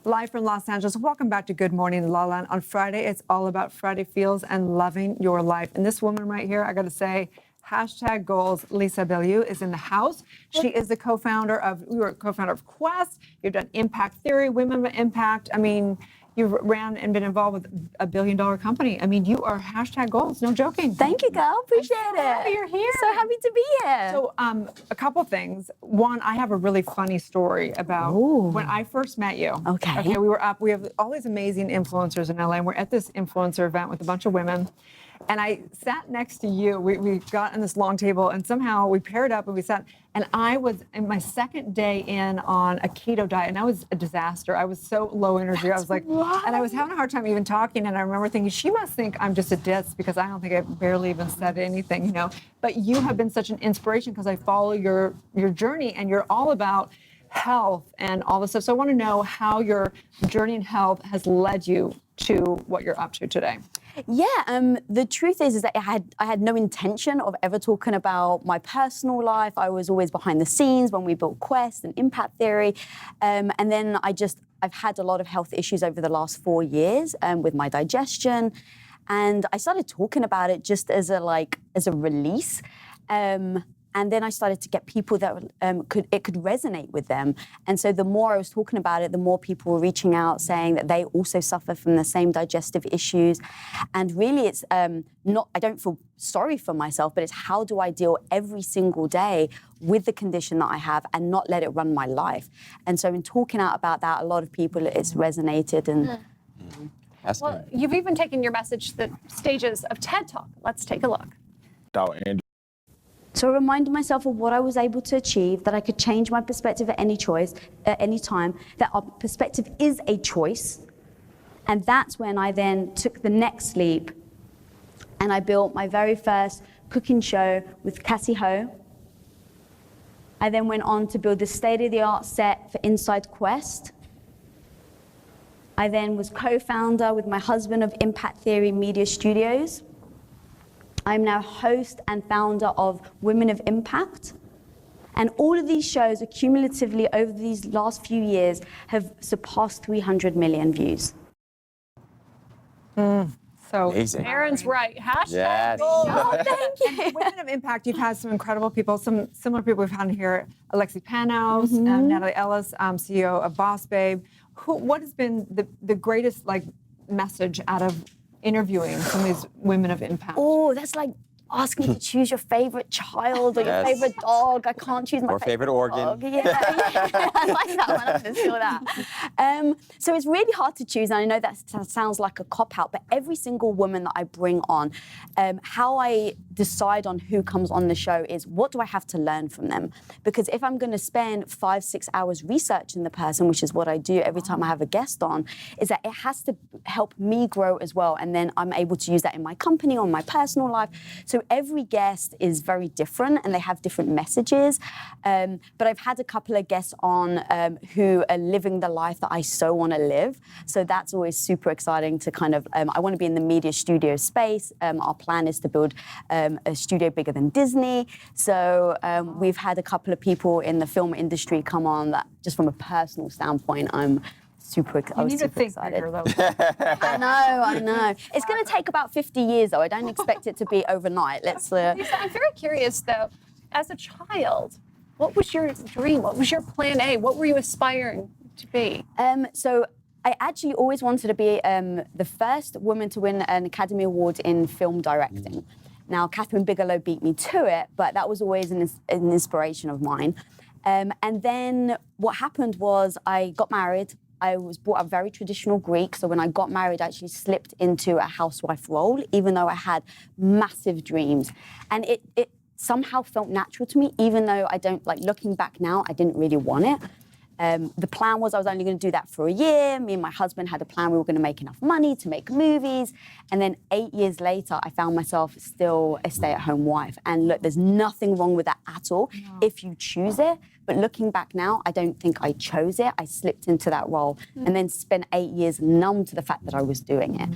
Live from Los Angeles. Welcome back to Good Morning LaLa. On Friday, it's all about Friday feels and loving your life. And this woman right here, I got to say, hashtag goals, Lisa Bilyeu is in the house. She is the co-founder of Quest. You've done Impact Theory, Women of Impact. I mean, you've ran and been involved with a billion-dollar company. I mean, you are hashtag goals, no joking. Thank you, girl. Appreciate it. Happy you're here. So happy to be here. So a couple things. One, I have a really funny story about when I first met you. Okay. We were up. We have all these amazing influencers in LA. And we're at this influencer event with a bunch of women. And I sat next to you. We got on this long table, and somehow we paired up and we sat. And I was in my second day in on a keto diet, and that was a disaster. I was so low energy. I was like, and I was having a hard time even talking. And I remember thinking, she must think I'm just a diss because I don't think I barely even said anything, you know. But you have been such an inspiration because I follow your journey, and you're all about health and all this stuff. So I want to know how your journey in health has led you to what you're up to today. Yeah, the truth is that I had no intention of ever talking about my personal life. I was always behind the scenes when we built Quest and Impact Theory. And then I've had a lot of health issues over the last 4 years with my digestion. And I started talking about it just as a release. And then I started to get people that it could resonate with them. And so the more I was talking about it, the more people were reaching out saying that they also suffer from the same digestive issues. And really it's I don't feel sorry for myself, but it's how do I deal every single day with the condition that I have and not let it run my life. And so in talking out about that, a lot of people, it's resonated. And Well, you've even taken your message to the stages of TED Talk. Let's take a look. So I reminded myself of what I was able to achieve, that I could change my perspective at any time, that our perspective is a choice. And that's when I then took the next leap and I built my very first cooking show with Cassie Ho. I then went on to build the state-of-the-art set for Inside Quest. I then was co-founder with my husband of Impact Theory Media Studios. I'm now host and founder of Women of Impact. And all of these shows, cumulatively over these last few years, have surpassed 300 million views. So amazing. Erin's right. Hashtag Yes. goals. Oh, thank you. And Women of Impact, you've had some incredible people, some similar people we've had here. Alexi Panos, Natalie Ellis, CEO of Boss Babe. What has been the greatest message out of interviewing some of these women of impact? Oh, that's like asking me to choose your favorite child or your favorite dog. I can't choose my favorite organ. dog. Yeah. I like that one. I'm going to steal that. So it's really hard to choose, and I know that sounds like a cop-out, but every single woman that I bring on, how I decide on who comes on the show is what do I have to learn from them? Because if I'm going to spend 5-6 hours researching the person, which is what I do every time I have a guest on, is that it has to help me grow as well, and then I'm able to use that in my company or my personal life. So every guest is very different and they have different messages. But I've had a couple of guests on who are living the life that I so want to live. So that's always super exciting to kind of, I want to be in the media studio space. Our plan is to build a studio bigger than Disney. So we've had a couple of people in the film industry come on that just from a personal standpoint, I was super excited. Bigger, though. I know. It's going to take about 50 years, though. I don't expect it to be overnight. Lisa, I'm very curious, though. As a child, what was your dream? What was your plan A? What were you aspiring to be? So I actually always wanted to be the first woman to win an Academy Award in film directing. Now, Catherine Bigelow beat me to it, but that was always an inspiration of mine. And then what happened was I got married. I was brought up very traditional Greek, so when I got married, I actually slipped into a housewife role, even though I had massive dreams. And it somehow felt natural to me, even though I don't, looking back now, I didn't really want it. The plan was I was only going to do that for a year. Me and my husband had a plan we were going to make enough money to make movies. And then 8 years later, I found myself still a stay-at-home wife. And look, there's nothing wrong with that at all if you choose it. But looking back now, I don't think I chose it. I slipped into that role and then spent 8 years numb to the fact that I was doing it.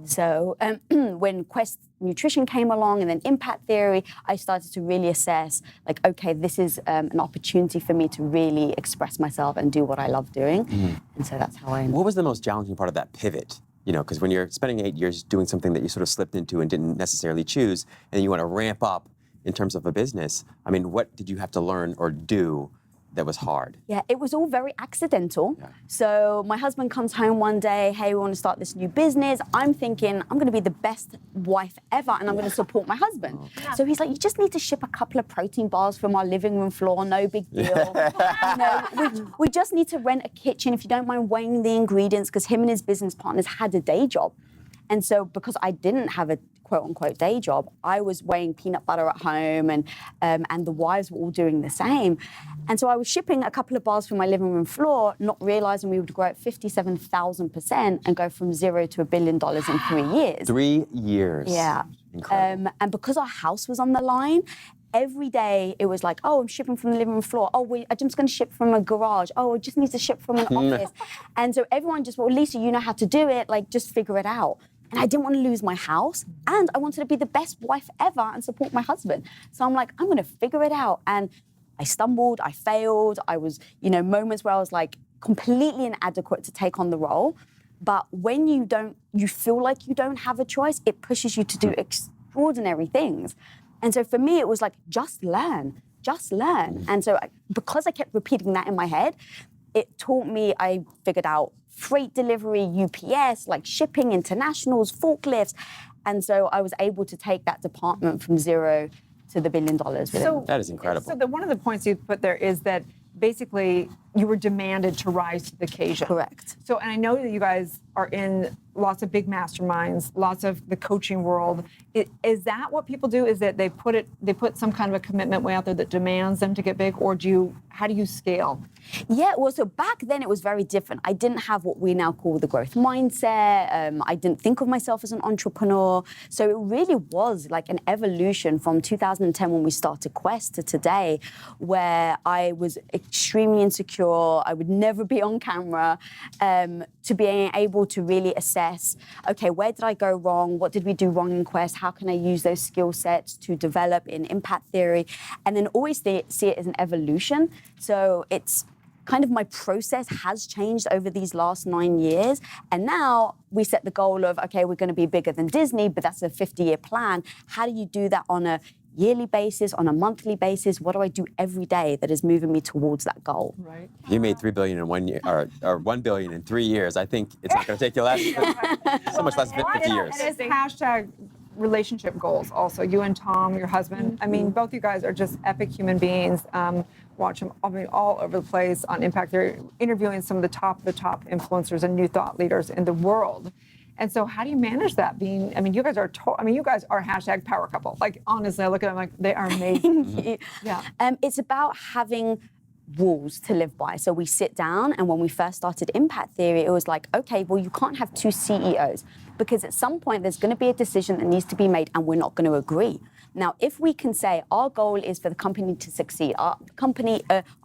So when Quest Nutrition came along and then Impact Theory, I started to really assess, like, okay, this is an opportunity for me to really express myself and do what I love doing. And so that's how I... What was the most challenging part of that pivot? You know, because when you're spending 8 years doing something that you sort of slipped into and didn't necessarily choose, and you want to ramp up in terms of a business, I mean, what did you have to learn or do that was hard? Yeah, it was all very accidental. Yeah. So my husband comes home one day, hey, we want to start this new business. I'm thinking, I'm going to be the best wife ever and I'm going to support my husband. So he's like, you just need to ship a couple of protein bars from our living room floor, no big deal. You know, we just need to rent a kitchen if you don't mind weighing the ingredients, because him and his business partners had a day job. And so because I didn't have a quote-unquote day job, I was weighing peanut butter at home, and the wives were all doing the same. And so I was shipping a couple of bars from my living room floor, not realizing we would grow at 57,000% and go from 0 to $1 billion in 3 years. 3 years. Yeah. Incredible. And because our house was on the line, every day it was like, oh, I'm shipping from the living room floor. Oh, I'm just going to ship from a garage. Oh, I just need to ship from an office. And so everyone just, well, Lisa, you know how to do it. Like, just figure it out. And I didn't want to lose my house. And I wanted to be the best wife ever and support my husband. So I'm like, I'm going to figure it out. And I stumbled, I failed. I was, you know, moments where I was like completely inadequate to take on the role. But when you feel like you don't have a choice, it pushes you to do extraordinary things. And so for me, it was like, just learn. And so because I kept repeating that in my head, it taught me, I figured out freight delivery, UPS, like shipping, internationals, forklifts. And so I was able to take that department from 0 to the $1 billion. So That is incredible. So one of the points you put there is that basically you were demanded to rise to the occasion. Correct. So, and I know that you guys are in lots of big masterminds, lots of the coaching world. Is that what people do? Is that they put some kind of a commitment way out there that demands them to get big, or how do you scale? Yeah, well, so back then it was very different. I didn't have what we now call the growth mindset. I didn't think of myself as an entrepreneur. So it really was like an evolution from 2010 when we started Quest to today, where I was extremely insecure. I would never be on camera, to being able to really assess, okay, where did I go wrong? What did we do wrong in Quest? How can I use those skill sets to develop in Impact Theory? And then always see it as an evolution. So it's kind of my process has changed over these last 9 years. And now we set the goal of, okay, we're going to be bigger than Disney, but that's a 50-year plan. How do you do that on a yearly basis, on a monthly basis? What do I do every day that is moving me towards that goal? Right. You made $3 billion in 1 year, or $1 billion in 3 years. I think it's not going to take you so much less than 50 years. And it's hashtag relationship goals also. You and Tom, your husband. I mean, both you guys are just epic human beings. Watch them all over the place on Impact. They're interviewing some of the top influencers and new thought leaders in the world. And so how do you manage that you guys are hashtag power couple. Like, honestly, I look at them like they are amazing. Yeah. It's about having rules to live by. So we sit down, and when we first started Impact Theory, it was like, okay, well, you can't have two CEOs, because at some point there's going to be a decision that needs to be made and we're not going to agree. Now, if we can say our goal is for the company to succeed, our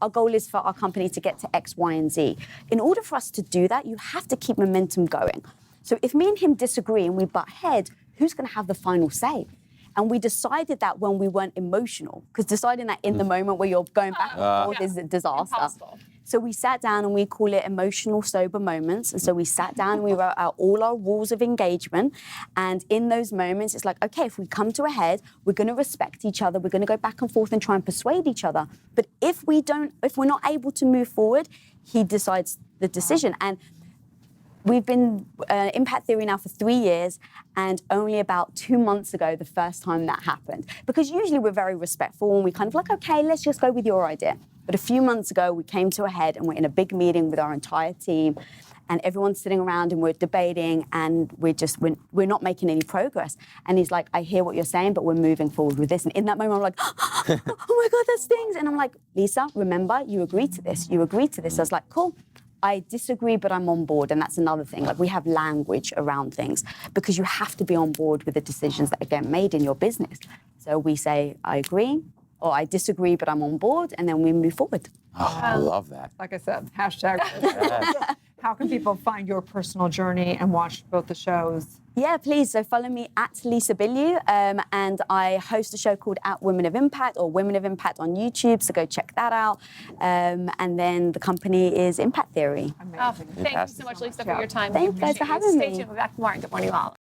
goal is for our company to get to X, Y, and Z. In order for us to do that, you have to keep momentum going. So if me and him disagree and we butt heads, who's going to have the final say? And we decided that when we weren't emotional, because deciding that in the moment where you're going back and forth is a disaster. Impossible. So we sat down and we call it emotional sober moments. And so we sat down and we wrote out all our rules of engagement. And in those moments, it's like, okay, if we come to a head, we're going to respect each other. We're going to go back and forth and try and persuade each other. But if we're not able to move forward, he decides the decision. And we've been Impact Theory now for 3 years, and only about 2 months ago, the first time that happened. Because usually we're very respectful and we kind of like, okay, let's just go with your idea. But a few months ago, we came to a head and we're in a big meeting with our entire team, and everyone's sitting around and we're debating, and we're not making any progress. And he's like, I hear what you're saying, but we're moving forward with this. And in that moment, I'm like, oh my God, that stings. And I'm like, Lisa, remember, you agreed to this. You agreed to this. I was like, cool. I disagree, but I'm on board. And that's another thing. Like, we have language around things because you have to be on board with the decisions that get made in your business. So we say, I agree, or I disagree, but I'm on board, and then we move forward. Oh, I love that. Like I said, hashtag. how can people find your personal journey and watch both the shows? Yeah, please. So follow me at Lisa Bilyeu, and I host a show called At Women of Impact or Women of Impact on YouTube. So go check that out. And then the company is Impact Theory. Amazing. Oh, thank you so much, Lisa, for your time. Thanks, guys, for having Stay me. tuned. We'll be back tomorrow. Good morning, all.